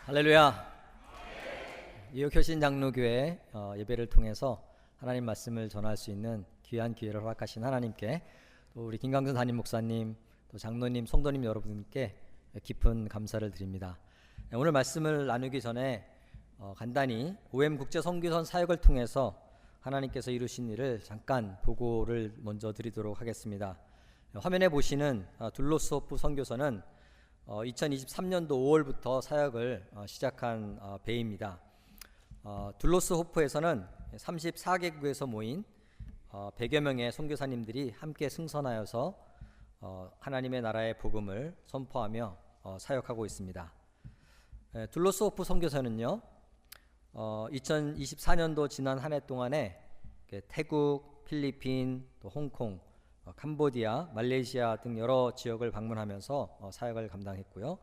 할렐루야. 뉴욕효신 장로교회 예배를 통해서 하나님 말씀을 전할 수 있는 귀한 기회를 허락하신 하나님께, 또 우리 김강준 담임 목사님, 또 장로님, 성도님 여러분께 깊은 감사를 드립니다. 오늘 말씀을 나누기 전에 간단히 OM 국제 선교선 사역을 통해서 하나님께서 이루신 일을 잠깐 보고를 먼저 드리도록 하겠습니다. 화면에 보시는 둘로스호프 선교선은 2023년도 5월부터 사역을 시작한 배입니다. 둘로스호프에서는 34개국에서 모인 100여 명의 선교사님들이 함께 승선하여서 하나님의 나라의 복음을 선포하며 사역하고 있습니다. 둘로스호프 선교선은요, 2024년도 지난 한 해 동안에 태국, 필리핀, 또 홍콩, 캄보디아, 말레이시아 등 여러 지역을 방문하면서 사역을 감당했고요.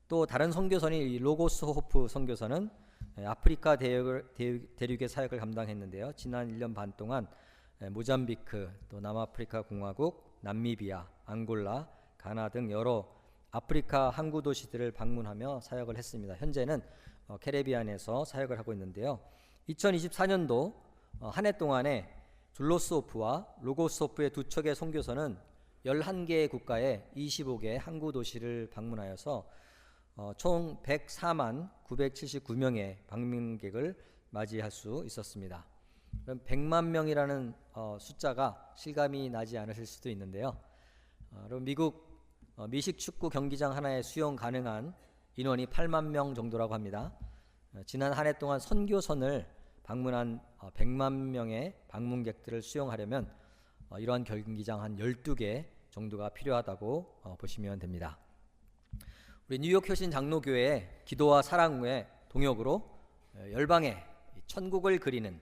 또 다른 선교선이 로고스호프 선교선은 아프리카 대륙의 사역을 감당했는데요. 지난 1년 반 동안 모잠비크, 또 남아프리카 공화국, 남미비아, 앙골라, 가나 등 여러 아프리카 항구 도시들을 방문하며 사역을 했습니다. 현재는 캐리비안에서 사역을 하고 있는데요. 2024년도 한 해 동안에 둘로스호프와 로고스호프의 두 척의 선교선은 11개의 국가에 25개 항구 도시를 방문하여서 총 104만 979명의 방문객을 맞이할 수 있었습니다. 그럼 100만 명이라는 숫자가 실감이 나지 않으실 수도 있는데요. 그럼 미국 미식 축구 경기장 하나에 수용 가능한 인원이 8만 명 정도라고 합니다. 지난 한 해 동안 선교선을 방문한 100만 명의 방문객들을 수용하려면 이러한 경기장 한 12개 정도가 필요하다고 보시면 됩니다. 우리 뉴욕 효신 장로교회의 기도와 사랑 후에 동역으로 열방에 천국을 그리는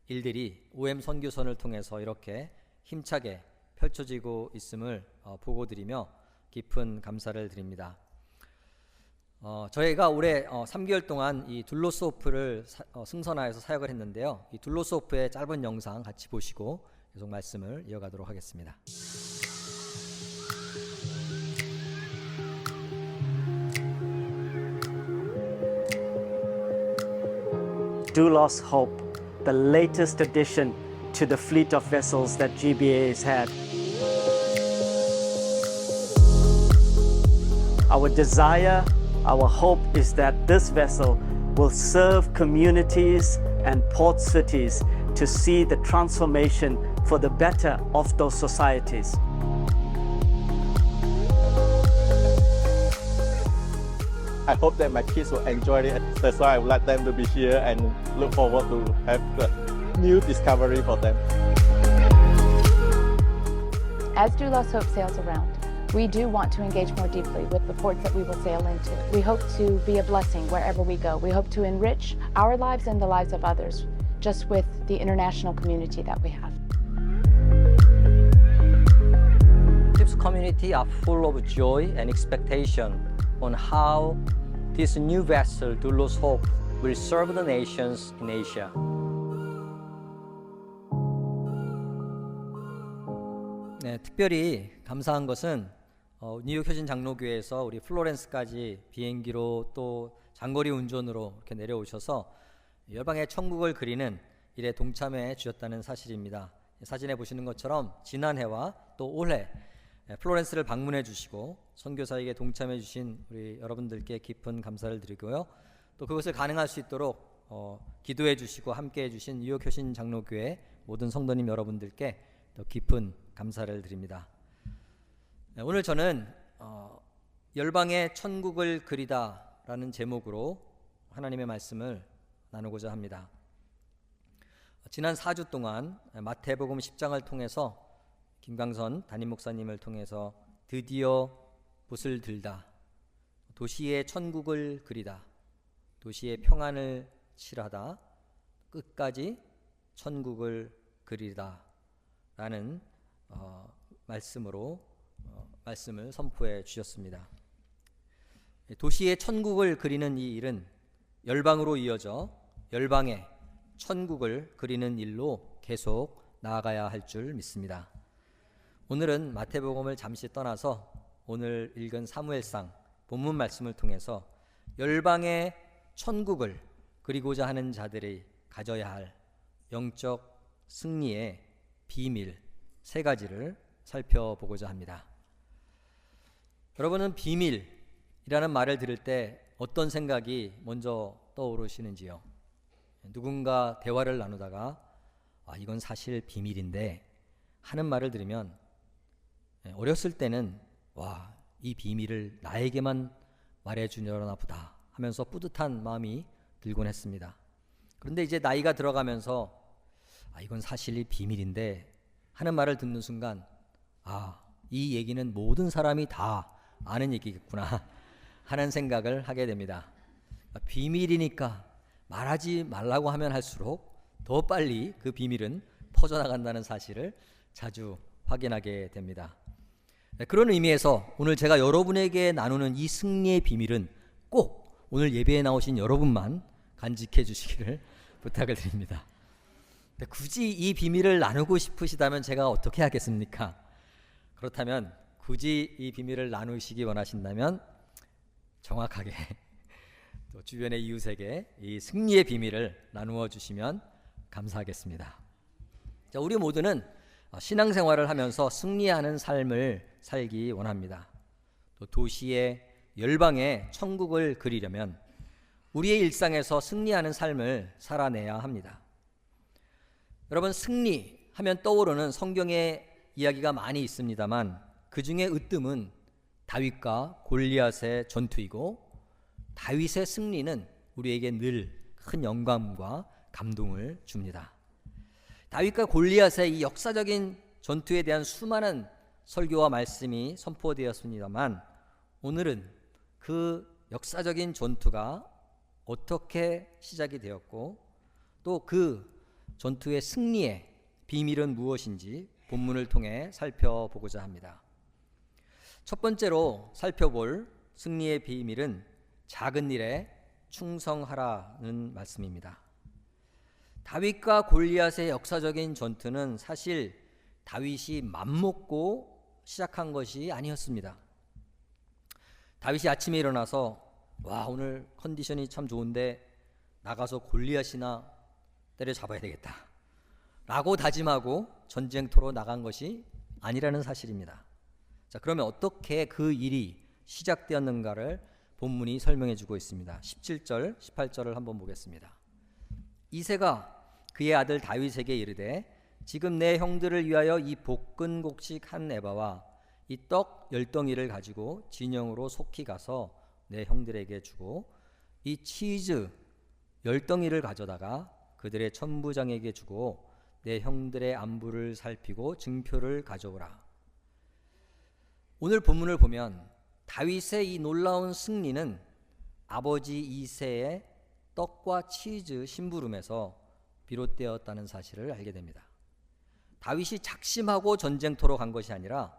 일들이 OM 선교선을 통해서 이렇게 힘차게 펼쳐지고 있음을 보고드리며 깊은 감사를 드립니다. 저희가 올해 3개월 동안 이 둘로스호프를 승선하여서 사역을 했는데요. 이 둘로스호프의 짧은 영상 같이 보시고 계속 말씀을 이어가도록 하겠습니다. Doulos Hope, the latest addition to the fleet of vessels that GBA has had. Our desire, our hope is that this vessel will serve communities and port cities to see the transformation for the better of those societies. I hope that my kids will enjoy it. That's why I would like them to be here and look forward to have the new discovery for them. As Doulos Hope sails around, we do want to engage more deeply with the ports that we will sail into. We hope to be a blessing wherever we go. We hope to enrich our lives and the lives of others, just with the international community that we have. Ship's community are full of joy and expectation on how this new vessel, Doulos Hope, will serve the nations in Asia. 네, 특별히 감사한 것은 뉴욕 효신 장로교회에서 우리 플로렌스까지 비행기로 또 장거리 운전으로 이렇게 내려오셔서 열방의 천국을 그리는 일에 동참해 주셨다는 사실입니다. 사진에 보시는 것처럼 지난해와 또 올해 플로렌스를 방문해 주시고 선교사에게 동참해 주신 우리 여러분들께 깊은 감사를 드리고요. 또 그것을 가능할 수 있도록 기도해 주시고 함께 해 주신 뉴욕 효신 장로교회 모든 성도님 여러분들께 또 깊은 감사를 드립니다. 오늘 저는 열방의 천국을 그리다라는 제목으로 하나님의 말씀을 나누고자 합니다. 지난 4주 동안 마태복음 10장을 통해서 김광선 담임 목사님을 통해서 드디어 붓을 들다, 도시의 천국을 그리다, 도시의 평안을 칠하다, 끝까지 천국을 그리다 라는 말씀을 선포해 주셨습니다. 도시의 천국을 그리는 이 일은 열방으로 이어져 열방의 천국을 그리는 일로 계속 나아가야 할 줄 믿습니다. 오늘은 마태복음을 잠시 떠나서 오늘 읽은 사무엘상 본문 말씀을 통해서 열방의 천국을 그리고자 하는 자들이 가져야 할 영적 승리의 비밀 3가지를 살펴보고자 합니다. 여러분은 비밀이라는 말을 들을 때 어떤 생각이 먼저 떠오르시는지요? 누군가 대화를 나누다가 이건 사실 비밀인데 하는 말을 들으면 어렸을 때는 이 비밀을 나에게만 말해주려나 보다 하면서 뿌듯한 마음이 들곤 했습니다. 그런데 이제 나이가 들어가면서 이건 사실 비밀인데 하는 말을 듣는 순간 이 얘기는 모든 사람이 다 아는 얘기겠구나 하는 생각을 하게 됩니다. 비밀이니까 말하지 말라고 하면 할수록 더 빨리 그 비밀은 퍼져나간다는 사실을 자주 확인하게 됩니다. 그런 의미에서 오늘 제가 여러분에게 나누는 이 승리의 비밀은 꼭 오늘 예배에 나오신 여러분만 간직해 주시기를 부탁을 드립니다. 굳이 이 비밀을 나누고 싶으시다면 제가 어떻게 하겠습니까? 그렇다면 굳이 이 비밀을 나누시기 원하신다면 정확하게 또 주변의 이웃에게 이 승리의 비밀을 나누어 주시면 감사하겠습니다. 자, 우리 모두는 신앙생활을 하면서 승리하는 삶을 살기 원합니다. 또 도시의 열방의 천국을 그리려면 우리의 일상에서 승리하는 삶을 살아내야 합니다. 여러분, 승리하면 떠오르는 성경의 이야기가 많이 있습니다만 그 중에 으뜸은 다윗과 골리앗의 전투이고 다윗의 승리는 우리에게 늘 큰 영감과 감동을 줍니다. 다윗과 골리앗의 이 역사적인 전투에 대한 수많은 설교와 말씀이 선포되었습니다만 오늘은 그 역사적인 전투가 어떻게 시작이 되었고 또 그 전투의 승리의 비밀은 무엇인지 본문을 통해 살펴보고자 합니다. 첫 번째로 살펴볼 승리의 비밀은 작은 일에 충성하라는 말씀입니다. 다윗과 골리앗의 역사적인 전투는 사실 다윗이 맘먹고 시작한 것이 아니었습니다. 다윗이 아침에 일어나서 오늘 컨디션이 참 좋은데 나가서 골리앗이나 때려잡아야 되겠다 라고 다짐하고 전쟁터로 나간 것이 아니라는 사실입니다. 자, 그러면 어떻게 그 일이 시작되었는가를 본문이 설명해 주고 있습니다. 17절, 18절을 한번 보겠습니다. 이새가 그의 아들 다윗에게 이르되 지금 내 형들을 위하여 이 볶은 곡식 한 에바와 이 떡 10덩이를 가지고 진영으로 속히 가서 내 형들에게 주고 이 치즈 10덩이를 가져다가 그들의 천부장에게 주고 내 형들의 안부를 살피고 증표를 가져오라. 오늘 본문을 보면 다윗의 이 놀라운 승리는 아버지 이새의 떡과 치즈 심부름에서 비롯되었다는 사실을 알게 됩니다. 다윗이 작심하고 전쟁터로 간 것이 아니라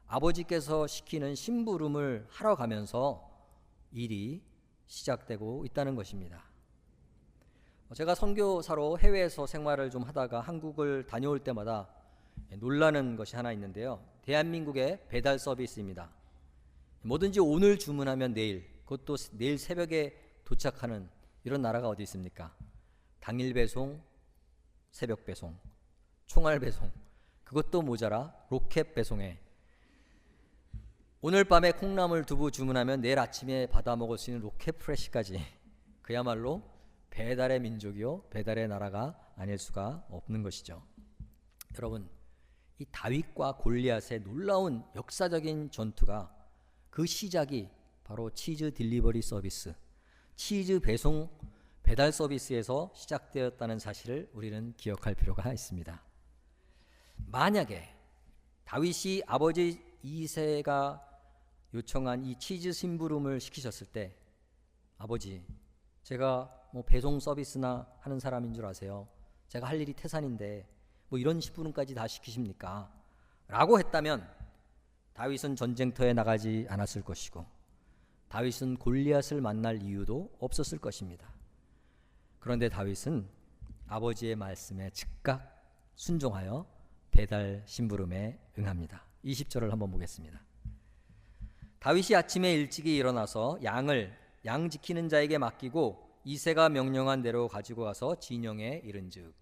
아버지께서 시키는 심부름을 하러 가면서 일이 시작되고 있다는 것입니다. 제가 선교사로 해외에서 생활을 좀 하다가 한국을 다녀올 때마다 놀라는 것이 하나 있는데요. 대한민국의 배달 서비스입니다. 뭐든지 오늘 주문하면 내일, 그것도 내일 새벽에 도착하는 이런 나라가 어디 있습니까? 당일 배송, 새벽 배송, 총알 배송, 그것도 모자라 로켓 배송에 오늘 밤에 콩나물 두부 주문하면 내일 아침에 받아 먹을 수 있는 로켓 프레시까지 그야말로 배달의 민족이요 배달의 나라가 아닐 수가 없는 것이죠. 여러분, 이 다윗과 골리앗의 놀라운 역사적인 전투가 그 시작이 바로 치즈 딜리버리 서비스, 치즈 배송 배달 서비스에서 시작되었다는 사실을 우리는 기억할 필요가 있습니다. 만약에 다윗이 아버지 이새가 요청한 이 치즈 심부름을 시키셨을 때 아버지, 제가 배송 서비스나 하는 사람인 줄 아세요? 제가 할 일이 태산인데 이런 심부름까지 다 시키십니까? 라고 했다면 다윗은 전쟁터에 나가지 않았을 것이고 다윗은 골리앗을 만날 이유도 없었을 것입니다. 그런데 다윗은 아버지의 말씀에 즉각 순종하여 배달 심부름에 응합니다. 20절을 한번 보겠습니다. 다윗이 아침에 일찍이 일어나서 양을 양 지키는 자에게 맡기고 이새가 명령한 대로 가지고 가서 진영에 이른즉.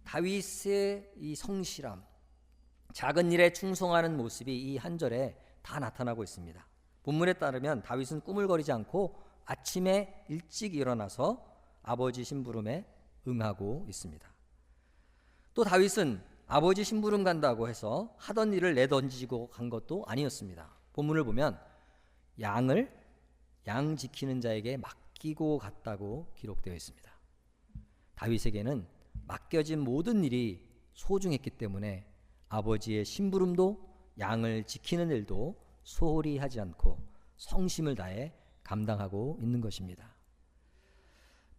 다윗의 이 성실함, 작은 일에 충성하는 모습이 이 한 절에 다 나타나고 있습니다. 본문에 따르면 다윗은 꾸물거리지 않고 아침에 일찍 일어나서 아버지 심부름에 응하고 있습니다. 또 다윗은 아버지 심부름 간다고 해서 하던 일을 내던지고 간 것도 아니었습니다. 본문을 보면 양 지키는 자에게 맡기고 갔다고 기록되어 있습니다. 다윗에게는 맡겨진 모든 일이 소중했기 때문에 아버지의 심부름도 양을 지키는 일도 소홀히 하지 않고 성심을 다해 감당하고 있는 것입니다.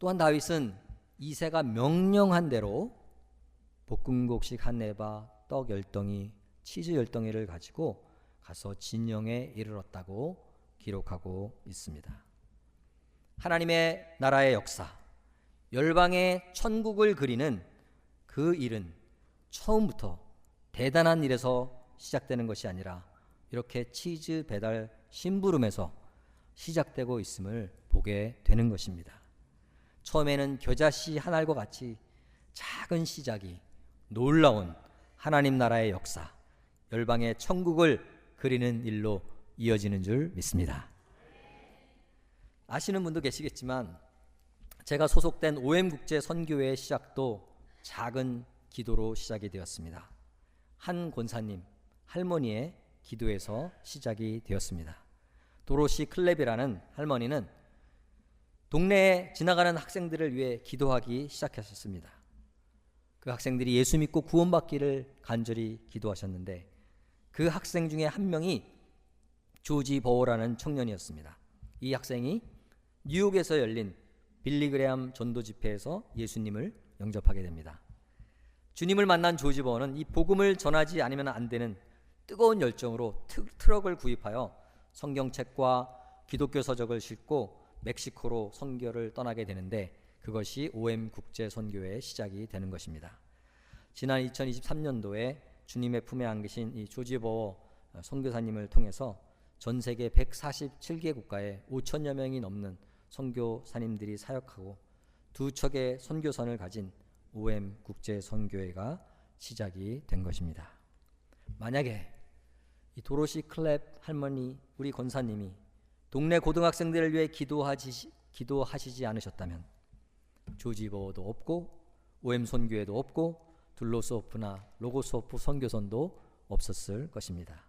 또한 다윗은 이새가 명령한 대로 볶음곡식 한 에바, 떡 10덩이, 치즈 10덩이를 가지고 가서 진영에 이르렀다고 기록하고 있습니다. 하나님의 나라의 역사, 열방의 천국을 그리는 그 일은 처음부터 대단한 일에서 시작되는 것이 아니라 이렇게 치즈 배달 심부름에서 시작되고 있음을 보게 되는 것입니다. 처음에는 겨자씨 한 알과 같이 작은 시작이 놀라운 하나님 나라의 역사, 열방의 천국을 그리는 일로 이어지는 줄 믿습니다. 아시는 분도 계시겠지만 제가 소속된 OM국제선교회의 시작도 작은 기도로 시작이 되었습니다. 한 권사님, 할머니의 기도에서 시작이 되었습니다. 도로시 클랩이라는 할머니는 동네에 지나가는 학생들을 위해 기도하기 시작하셨습니다. 그 학생들이 예수 믿고 구원받기를 간절히 기도하셨는데 그 학생 중에 한 명이 조지 버워라는 청년이었습니다. 이 학생이 뉴욕에서 열린 빌리그레암 전도 집회에서 예수님을 영접하게 됩니다. 주님을 만난 조지 버워는 이 복음을 전하지 않으면 안 되는 뜨거운 열정으로 트럭을 구입하여 성경책과 기독교 서적을 싣고 멕시코로 선교를 떠나게 되는데 그것이 OM국제선교회의 시작이 되는 것입니다. 지난 2023년도에 주님의 품에 안기신 이 조지 버워 선교사님을 통해서 전 세계 147개 국가에 5천여 명이 넘는 선교사님들이 사역하고 두 척의 선교선을 가진 OM국제선교회가 시작이 된 것입니다. 만약에 이 도로시 클랩 할머니 우리 권사님이 동네 고등학생들을 위해 기도하시지 않으셨다면 조지 버워도 없고 OM 선교회도 없고 둘로스 오프나 로고스 오프 선교선도 없었을 것입니다.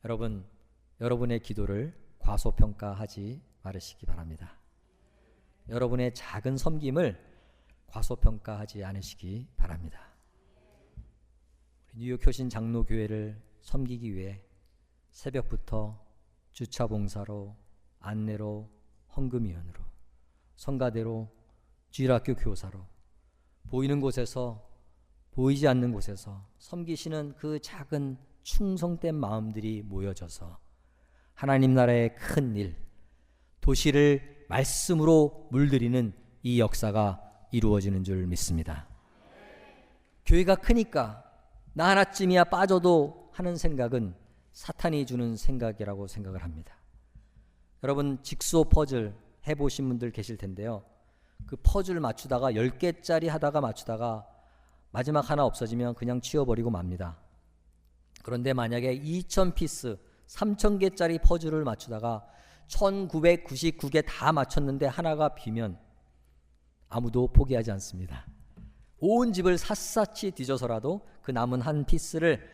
여러분, 여러분의 기도를 과소평가하지 말으시기 바랍니다. 여러분의 작은 섬김을 과소평가하지 않으시기 바랍니다. 뉴욕 효신 장로교회를 섬기기 위해 새벽부터 주차 봉사로, 안내로, 헌금위원으로, 성가대로, 주일학교 교사로 보이는 곳에서 보이지 않는 곳에서 섬기시는 그 작은 충성된 마음들이 모여져서 하나님 나라의 큰 일, 도시를 말씀으로 물들이는 이 역사가 이루어지는 줄 믿습니다. 교회가 크니까 나 하나쯤이야 빠져도 하는 생각은 사탄이 주는 생각이라고 생각을 합니다. 여러분 직소 퍼즐 해보신 분들 계실 텐데요. 그 퍼즐 맞추다가 10개짜리 하다가 맞추다가 마지막 하나 없어지면 그냥 치워버리고 맙니다. 그런데 만약에 2000피스 3000개짜리 퍼즐을 맞추다가 1999개 다 맞췄는데 하나가 비면 아무도 포기하지 않습니다. 온 집을 샅샅이 뒤져서라도 그 남은 한 피스를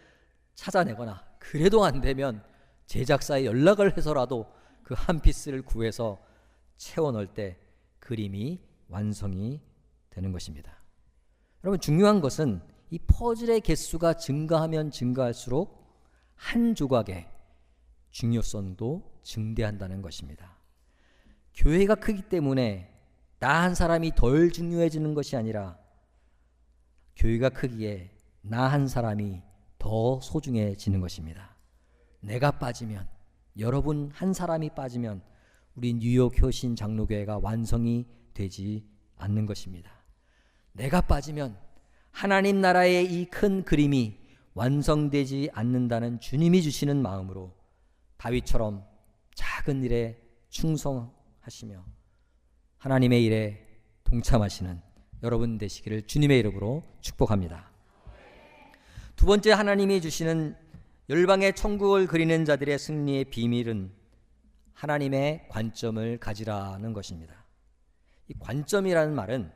찾아내거나 그래도 안 되면 제작사에 연락을 해서라도 그 한 피스를 구해서 채워 넣을 때 그림이 완성이 되는 것입니다. 여러분 중요한 것은 이 퍼즐의 개수가 증가하면 증가할수록 한 조각의 중요성도 증대한다는 것입니다. 교회가 크기 때문에 나 한 사람이 덜 중요해지는 것이 아니라 교회가 크기에 나 한 사람이 더 소중해지는 것입니다. 내가 빠지면, 여러분 한 사람이 빠지면 우리 뉴욕 효신 장로교회가 완성이 되지 않는 것입니다. 내가 빠지면 하나님 나라의 이 큰 그림이 완성되지 않는다는 주님이 주시는 마음으로 다윗처럼 작은 일에 충성하시며 하나님의 일에 동참하시는 여러분 되시기를 주님의 이름으로 축복합니다. 두 번째, 하나님이 주시는 열방의 천국을 그리는 자들의 승리의 비밀은 하나님의 관점을 가지라는 것입니다. 이 관점이라는 말은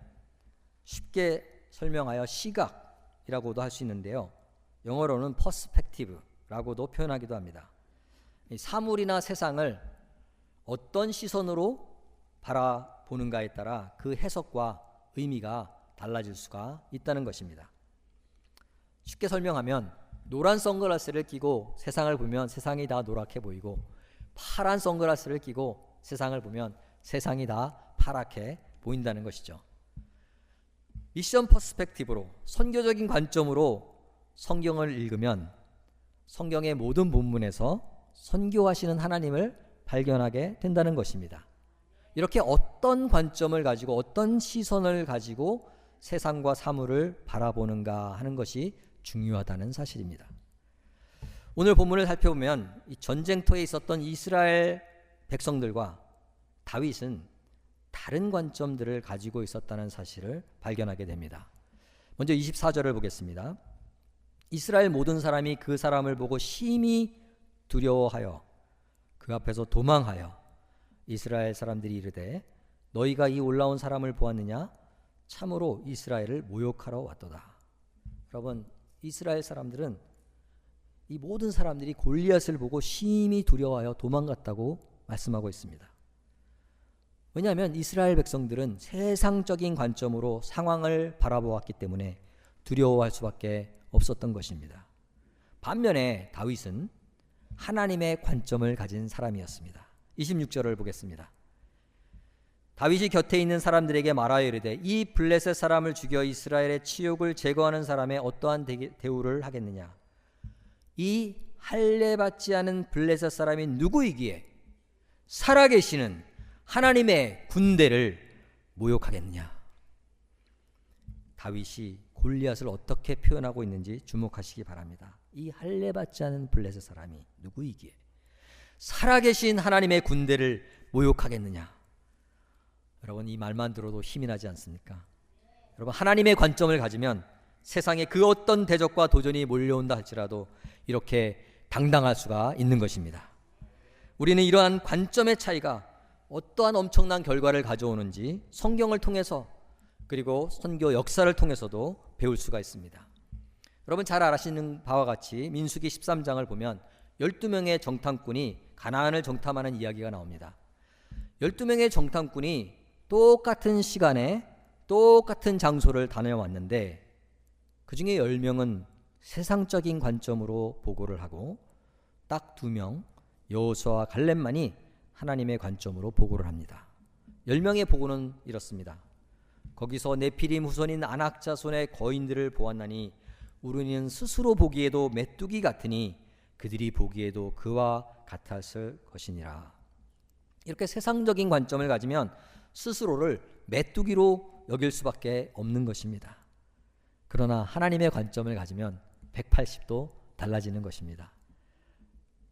쉽게 설명하여 시각이라고도 할 수 있는데요, 영어로는 퍼스펙티브라고도 표현하기도 합니다. 이 사물이나 세상을 어떤 시선으로 바라보는가에 따라 그 해석과 의미가 달라질 수가 있다는 것입니다. 쉽게 설명하면 노란 선글라스를 끼고 세상을 보면 세상이 다 노랗게 보이고, 파란 선글라스를 끼고 세상을 보면 세상이 다 파랗게 보인다는 것이죠. 미션 퍼스펙티브로, 선교적인 관점으로 성경을 읽으면 성경의 모든 본문에서 선교하시는 하나님을 발견하게 된다는 것입니다. 이렇게 어떤 관점을 가지고 어떤 시선을 가지고 세상과 사물을 바라보는가 하는 것이 중요하다는 사실입니다. 오늘 본문을 살펴보면 이 전쟁터에 있었던 이스라엘 백성들과 다윗은 다른 관점들을 가지고 있었다는 사실을 발견하게 됩니다. 먼저 24절을 보겠습니다. 이스라엘 모든 사람이 그 사람을 보고 심히 두려워하여 그 앞에서 도망하여 이스라엘 사람들이 이르되 너희가 이 올라온 사람을 보았느냐? 참으로 이스라엘을 모욕하러 왔도다. 여러분, 이스라엘 사람들은, 이 모든 사람들이 골리앗을 보고 심히 두려워하여 도망갔다고 말씀하고 있습니다. 왜냐하면 이스라엘 백성들은 세상적인 관점으로 상황을 바라보았기 때문에 두려워할 수밖에 없었던 것입니다. 반면에 다윗은 하나님의 관점을 가진 사람이었습니다. 26절을 보겠습니다. 다윗이 곁에 있는 사람들에게 말하여 이르되 이 블레셋 사람을 죽여 이스라엘의 치욕을 제거하는 사람의 어떠한 대우를 하겠느냐? 이 할례받지 않은 블레셋 사람이 누구이기에 살아계시는 하나님의 군대를 모욕하겠느냐? 다윗이 골리앗을 어떻게 표현하고 있는지 주목하시기 바랍니다. 이 할례받지 않은 블레셋 사람이 누구이기에 살아계신 하나님의 군대를 모욕하겠느냐? 여러분, 이 말만 들어도 힘이 나지 않습니까? 여러분, 하나님의 관점을 가지면 세상에 그 어떤 대적과 도전이 몰려온다 할지라도 이렇게 당당할 수가 있는 것입니다. 우리는 이러한 관점의 차이가 어떠한 엄청난 결과를 가져오는지 성경을 통해서, 그리고 선교 역사를 통해서도 배울 수가 있습니다. 여러분 잘 아시는 바와 같이 민수기 13장을 보면 12명의 정탐꾼이 가나안을 정탐하는 이야기가 나옵니다. 12명의 정탐꾼이 똑같은 시간에 똑같은 장소를 다녀왔는데 그 중에 10명은 세상적인 관점으로 보고를 하고 딱 2명, 여호수아와 갈렙만이 하나님의 관점으로 보고를 합니다. 10명의 보고는 이렇습니다. 거기서 네피림 후손인 아낙 자손의 거인들을 보았나니 우리는 스스로 보기에도 메뚜기 같으니 그들이 보기에도 그와 같았을 것이니라. 이렇게 세상적인 관점을 가지면 스스로를 메뚜기로 여길 수밖에 없는 것입니다. 그러나 하나님의 관점을 가지면 180도 달라지는 것입니다.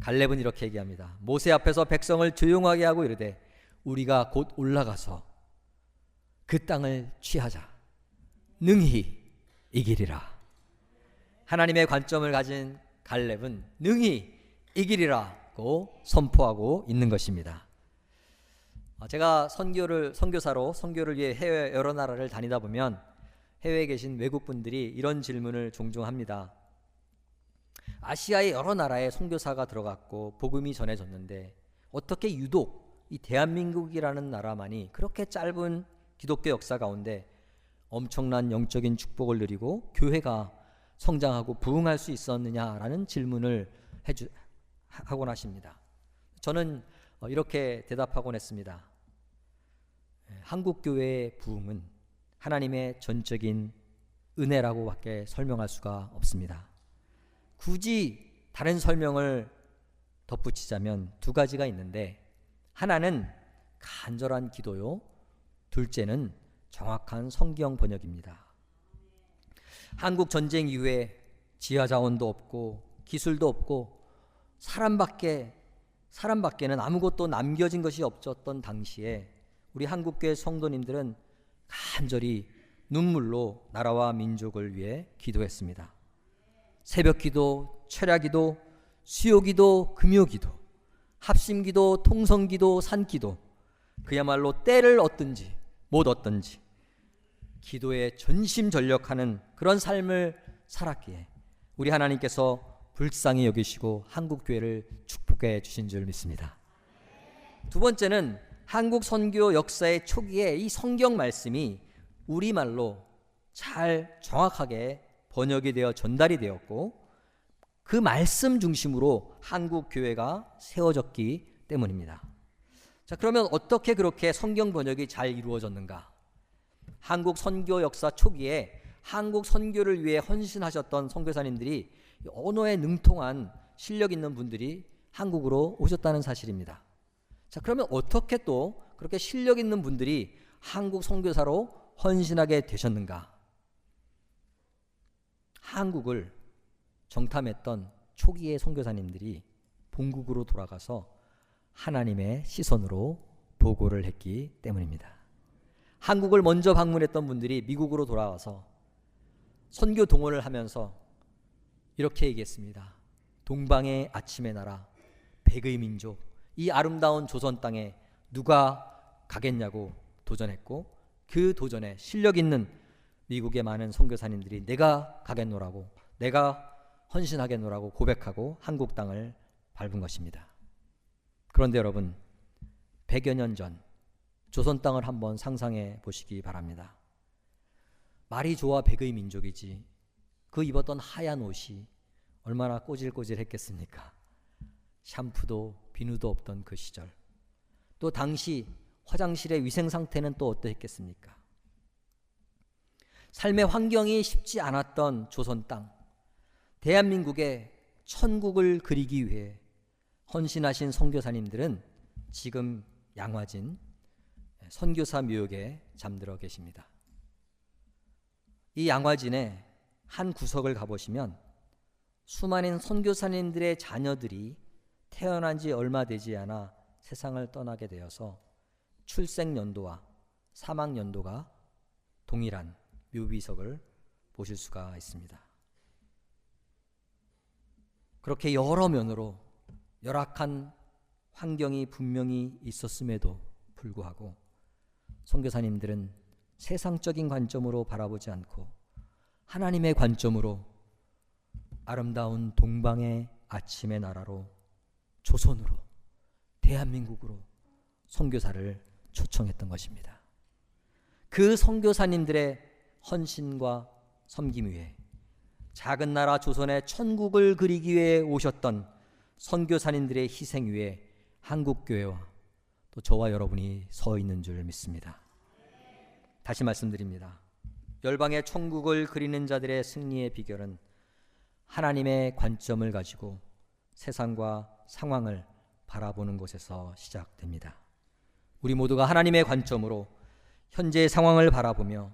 갈렙은 이렇게 얘기합니다. 모세 앞에서 백성을 조용하게 하고 이르되 우리가 곧 올라가서 그 땅을 취하자. 능히 이기리라. 하나님의 관점을 가진 갈렙은 능히 이기리라고 선포하고 있는 것입니다. 제가 선교사로 선교를 위해 해외 여러 나라를 다니다 보면 해외에 계신 외국분들이 이런 질문을 종종 합니다. 아시아의 여러 나라에 선교사가 들어갔고 복음이 전해졌는데 어떻게 유독 이 대한민국이라는 나라만이 그렇게 짧은 기독교 역사 가운데 엄청난 영적인 축복을 누리고 교회가 성장하고 부흥할 수 있었느냐라는 질문을 하곤 하십니다. 저는 이렇게 대답하곤 했습니다. 한국 교회의 부흥은 하나님의 전적인 은혜라고밖에 설명할 수가 없습니다. 굳이 다른 설명을 덧붙이자면 2가지가 있는데, 하나는 간절한 기도요, 둘째는 정확한 성경 번역입니다. 한국 전쟁 이후에 지하 자원도 없고 기술도 없고 사람밖에 사람 밖에는 아무것도 남겨진 것이 없었던 당시에 우리 한국교회 성도님들은 간절히 눈물로 나라와 민족을 위해 기도했습니다. 새벽기도, 철야기도, 수요기도, 금요기도, 합심기도, 통성기도, 산기도, 그야말로 때를 얻든지 못 얻든지 기도에 전심전력하는 그런 삶을 살았기에 우리 하나님께서 불쌍히 여기시고 한국교회를 축복해 주신 줄 믿습니다. 두 번째는 한국 선교 역사의 초기에 이 성경 말씀이 우리말로 잘 정확하게 번역이 되어 전달이 되었고 그 말씀 중심으로 한국 교회가 세워졌기 때문입니다. 자, 그러면 어떻게 그렇게 성경 번역이 잘 이루어졌는가? 한국 선교 역사 초기에 한국 선교를 위해 헌신하셨던 선교사님들이 언어에 능통한 실력 있는 분들이 한국으로 오셨다는 사실입니다. 자, 그러면 어떻게 또 그렇게 실력 있는 분들이 한국 선교사로 헌신하게 되셨는가? 한국을 정탐했던 초기의 선교사님들이 본국으로 돌아가서 하나님의 시선으로 보고를 했기 때문입니다. 한국을 먼저 방문했던 분들이 미국으로 돌아와서 선교 동원을 하면서 이렇게 얘기했습니다. 동방의 아침의 나라, 백의 민족, 이 아름다운 조선 땅에 누가 가겠냐고 도전했고 그 도전에 실력 있는 미국의 많은 선교사님들이 내가 가겠노라고, 내가 헌신하겠노라고 고백하고 한국 땅을 밟은 것입니다. 그런데 여러분, 100여 년 전 조선 땅을 한번 상상해 보시기 바랍니다. 말이 좋아 백의 민족이지 그 입었던 하얀 옷이 얼마나 꼬질꼬질했겠습니까? 샴푸도 비누도 없던 그 시절, 또 당시 화장실의 위생 상태는 또 어떠했겠습니까? 삶의 환경이 쉽지 않았던 조선 땅, 대한민국의 천국을 그리기 위해 헌신하신 선교사님들은 지금 양화진 선교사 묘역에 잠들어 계십니다. 이 양화진의 한 구석을 가보시면 수많은 선교사님들의 자녀들이 태어난 지 얼마 되지 않아 세상을 떠나게 되어서 출생 연도와 사망 연도가 동일한 묘비석을 보실 수가 있습니다. 그렇게 여러 면으로 열악한 환경이 분명히 있었음에도 불구하고 선교사님들은 세상적인 관점으로 바라보지 않고 하나님의 관점으로 아름다운 동방의 아침의 나라로, 조선으로, 대한민국으로 선교사를 초청했던 것입니다. 그 선교사님들의 헌신과 섬김 위에 작은 나라 조선의 천국을 그리기 위해 오셨던 선교사님들의 희생 위에 한국교회와 또 저와 여러분이 서 있는 줄 믿습니다. 다시 말씀드립니다. 열방의 천국을 그리는 자들의 승리의 비결은 하나님의 관점을 가지고 세상과 상황을 바라보는 곳에서 시작됩니다. 우리 모두가 하나님의 관점으로 현재의 상황을 바라보며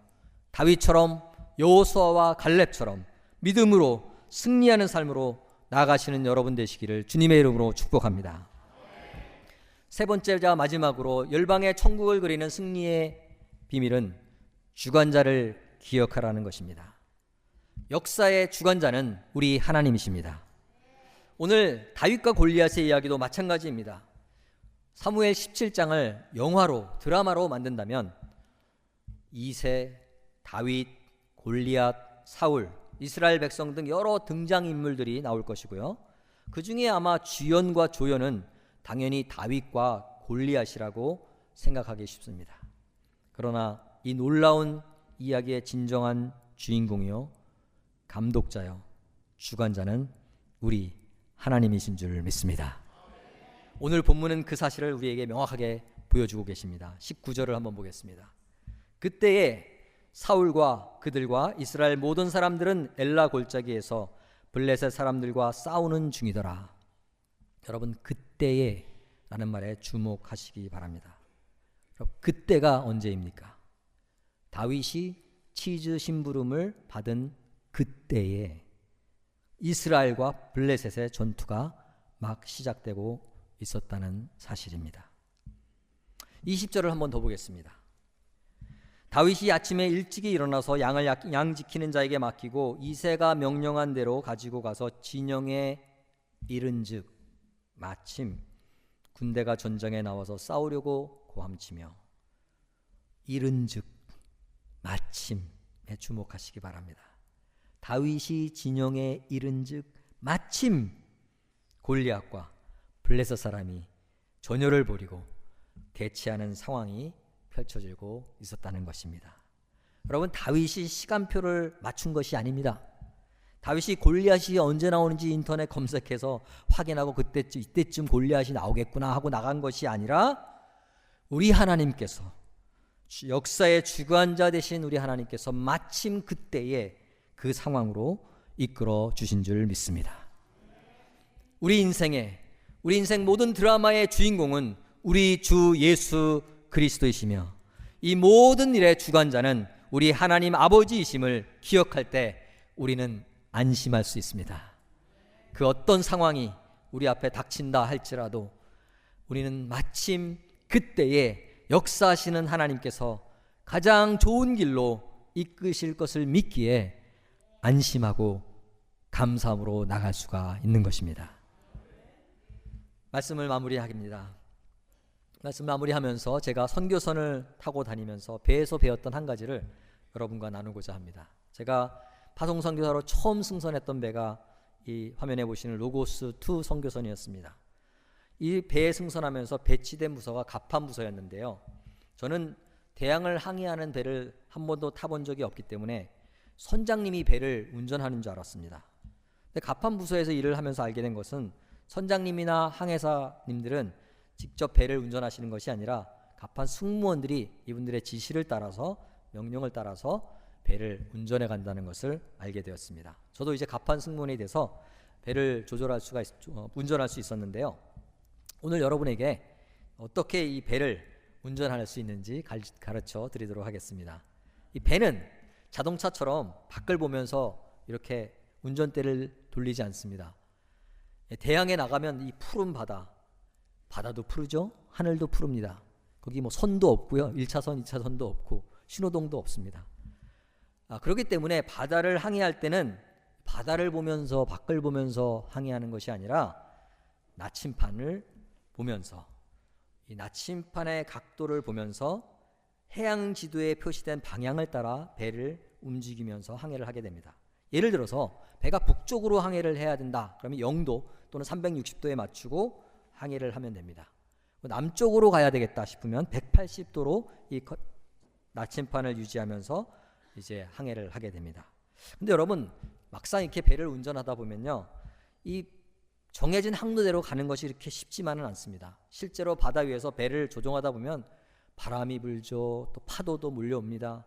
다윗처럼 여호수아와 갈렙처럼 믿음으로 승리하는 삶으로 나아가시는 여러분 되시기를 주님의 이름으로 축복합니다. 세 번째자 마지막으로 열방의 천국을 그리는 승리의 비밀은 주관자를 기억하라는 것입니다. 역사의 주관자는 우리 하나님이십니다. 오늘 다윗과 골리앗의 이야기도 마찬가지입니다. 사무엘 17장을 영화로, 드라마로 만든다면 이새, 다윗, 골리앗, 사울, 이스라엘 백성 등 여러 등장인물들이 나올 것이고요. 그 중에 아마 주연과 조연은 당연히 다윗과 골리앗이라고 생각하기 쉽습니다. 그러나 이 놀라운 이야기의 진정한 주인공이요, 감독자요, 주관자는 우리 하나님이신 줄 믿습니다. 오늘 본문은 그 사실을 우리에게 명확하게 보여주고 계십니다. 19절을 한번 보겠습니다. 그때에 사울과 그들과 이스라엘 모든 사람들은 엘라 골짜기에서 블레셋 사람들과 싸우는 중이더라. 여러분, 그때에 라는 말에 주목하시기 바랍니다. 그때가 언제입니까? 다윗이 치즈 심부름을 받은 그때에 이스라엘과 블레셋의 전투가 막 시작되고 있었다는 사실입니다. 20절을 한번 더 보겠습니다. 다윗이 아침에 일찍이 일어나서 양 지키는 자에게 맡기고 이새가 명령한 대로 가지고 가서 진영에 이른즉 마침 군대가 전장에 나와서 싸우려고 고함치며, 이른즉 마침에 주목하시기 바랍니다. 다윗이 진영에 이른즉 마침 골리앗과 블레셋 사람이 전열을 벌이고 대치하는 상황이 펼쳐지고 있었다는 것입니다. 여러분, 다윗이 시간표를 맞춘 것이 아닙니다. 다윗이 골리앗이 언제 나오는지 인터넷 검색해서 확인하고 이때쯤 골리앗이 나오겠구나 하고 나간 것이 아니라 우리 하나님께서, 역사의 주관자 되신 우리 하나님께서 마침 그때에 그 상황으로 이끌어 주신 줄 믿습니다. 우리 인생 모든 드라마의 주인공은 우리 주 예수 그리스도이시며, 이 모든 일의 주관자는 우리 하나님 아버지이심을 기억할 때 우리는 안심할 수 있습니다. 그 어떤 상황이 우리 앞에 닥친다 할지라도 우리는 마침 그때에 역사하시는 하나님께서 가장 좋은 길로 이끄실 것을 믿기에 안심하고 감사함으로 나갈 수가 있는 것입니다. 말씀을 마무리하겠습니다. 말씀 마무리하면서 제가 선교선을 타고 다니면서 배에서 배웠던 한 가지를 여러분과 나누고자 합니다. 제가 파송 선교사로 처음 승선했던 배가 이 화면에 보시는 로고스2 선교선이었습니다. 이 배에 승선하면서 배치된 부서가 갑판 부서였는데요. 저는 대양을 항해하는 배를 한 번도 타본 적이 없기 때문에 선장님이 배를 운전하는 줄 알았습니다. 근데 갑판 부서에서 일을 하면서 알게 된 것은 선장님이나 항해사님들은 직접 배를 운전하시는 것이 아니라 갑판 승무원들이 이분들의 지시를 따라서, 명령을 따라서 배를 운전해 간다는 것을 알게 되었습니다. 저도 이제 갑판 승무원이 돼서 배를 운전할 수 있었는데요. 오늘 여러분에게 어떻게 이 배를 운전할 수 있는지 가르쳐 드리도록 하겠습니다. 이 배는 자동차처럼 밖을 보면서 이렇게 운전대를 돌리지 않습니다. 대양에 나가면 이 푸른 바다도 푸르죠. 하늘도 푸릅니다. 거기 뭐 선도 없고요. 1차선, 2차선도 없고 신호등도 없습니다. 그렇기 때문에 바다를 항해할 때는 바다를 보면서, 밖을 보면서 항해하는 것이 아니라 나침판을 보면서, 이 나침판의 각도를 보면서 해양 지도에 표시된 방향을 따라 배를 움직이면서 항해를 하게 됩니다. 예를 들어서 배가 북쪽으로 항해를 해야 된다. 그러면 0도 또는 360도에 맞추고 항해를 하면 됩니다. 남쪽으로 가야 되겠다 싶으면 180도로 이 나침판을 유지하면서 이제 항해를 하게 됩니다. 근데 여러분, 막상 이렇게 배를 운전하다 보면요, 이 정해진 항로대로 가는 것이 이렇게 쉽지만은 않습니다. 실제로 바다 위에서 배를 조종하다 보면 바람이 불죠. 또 파도도 몰려옵니다.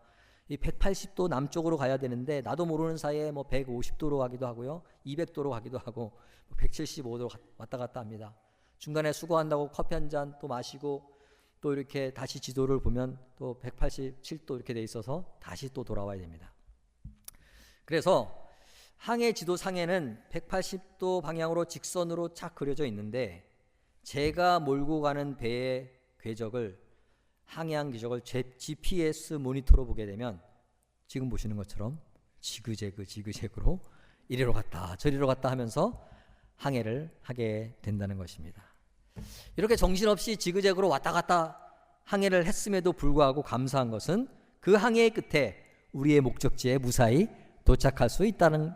이 180도 남쪽으로 가야 되는데 나도 모르는 사이에 뭐 150도로 가기도 하고요, 200도로 가기도 하고 175도로 왔다 갔다 합니다. 중간에 수고한다고 커피 한 잔 또 마시고 또 이렇게 다시 지도를 보면 또 187도 이렇게 돼 있어서 다시 또 돌아와야 됩니다. 그래서 항해 지도 상에는 180도 방향으로 직선으로 착 그려져 있는데, 제가 몰고 가는 배의 궤적을, 항해한 궤적을 GPS 모니터로 보게 되면 지금 보시는 것처럼 지그재그로 이리로 갔다 저리로 갔다 하면서 항해를 하게 된다는 것입니다. 이렇게 정신없이 지그재그로 왔다 갔다 항해를 했음에도 불구하고 감사한 것은 그 항해의 끝에 우리의 목적지에 무사히 도착할 수 있다는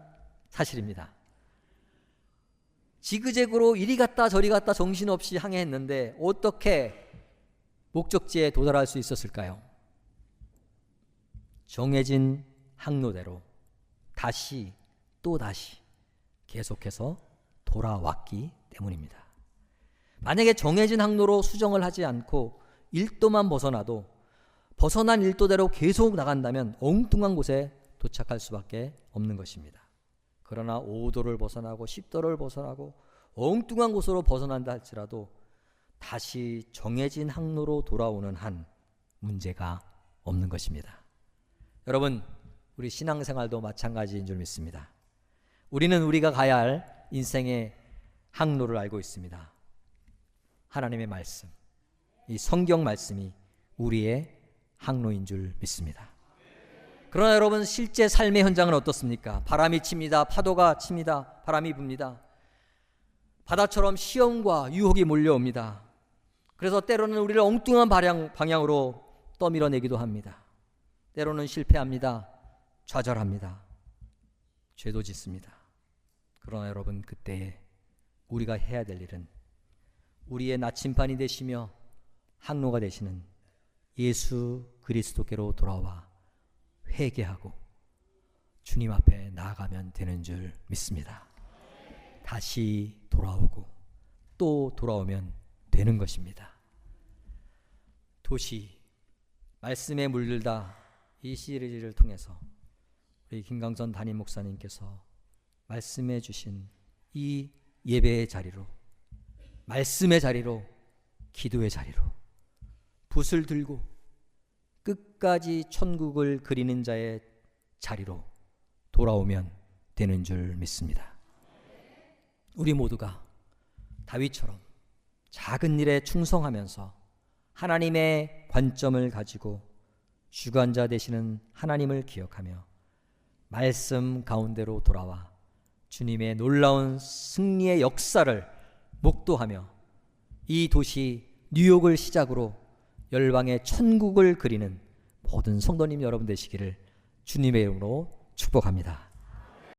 사실입니다. 지그재그로 이리 갔다 저리 갔다 정신없이 항해했는데 어떻게 목적지에 도달할 수 있었을까요? 정해진 항로대로 다시 또 다시 계속해서 돌아왔기 때문입니다. 만약에 정해진 항로로 수정을 하지 않고 1도만 벗어나도 벗어난 1도대로 계속 나간다면 엉뚱한 곳에 도착할 수밖에 없는 것입니다. 그러나 5도를 벗어나고 10도를 벗어나고 엉뚱한 곳으로 벗어난다 할지라도 다시 정해진 항로로 돌아오는 한 문제가 없는 것입니다. 여러분, 우리 신앙생활도 마찬가지인 줄 믿습니다. 우리는 우리가 가야 할 인생의 항로를 알고 있습니다. 하나님의 말씀, 이 성경 말씀이 우리의 항로인 줄 믿습니다. 그러나 여러분, 실제 삶의 현장은 어떻습니까? 바람이 칩니다. 파도가 칩니다. 바람이 붑니다. 바다처럼 시험과 유혹이 몰려옵니다. 그래서 때로는 우리를 엉뚱한 방향으로 떠밀어내기도 합니다. 때로는 실패합니다. 좌절합니다. 죄도 짓습니다. 그러나 여러분, 그때에 우리가 해야 될 일은 우리의 나침반이 되시며 항로가 되시는 예수 그리스도께로 돌아와 회개하고 주님 앞에 나아가면 되는 줄 믿습니다. 다시 돌아오고 또 돌아오면 되는 것입니다. 도시 말씀에 물들다 이 시리즈를 통해서 우리 김강선 담임 목사님께서 말씀해 주신 이 예배의 자리로, 말씀의 자리로, 기도의 자리로 붓을 들고 끝까지 천국을 그리는 자의 자리로 돌아오면 되는 줄 믿습니다. 우리 모두가 다윗처럼 작은 일에 충성하면서 하나님의 관점을 가지고 주관자 되시는 하나님을 기억하며 말씀 가운데로 돌아와 주님의 놀라운 승리의 역사를 목도하며 이 도시 뉴욕을 시작으로 열방의 천국을 그리는 모든 성도님 여러분 되시기를 주님의 이름으로 축복합니다.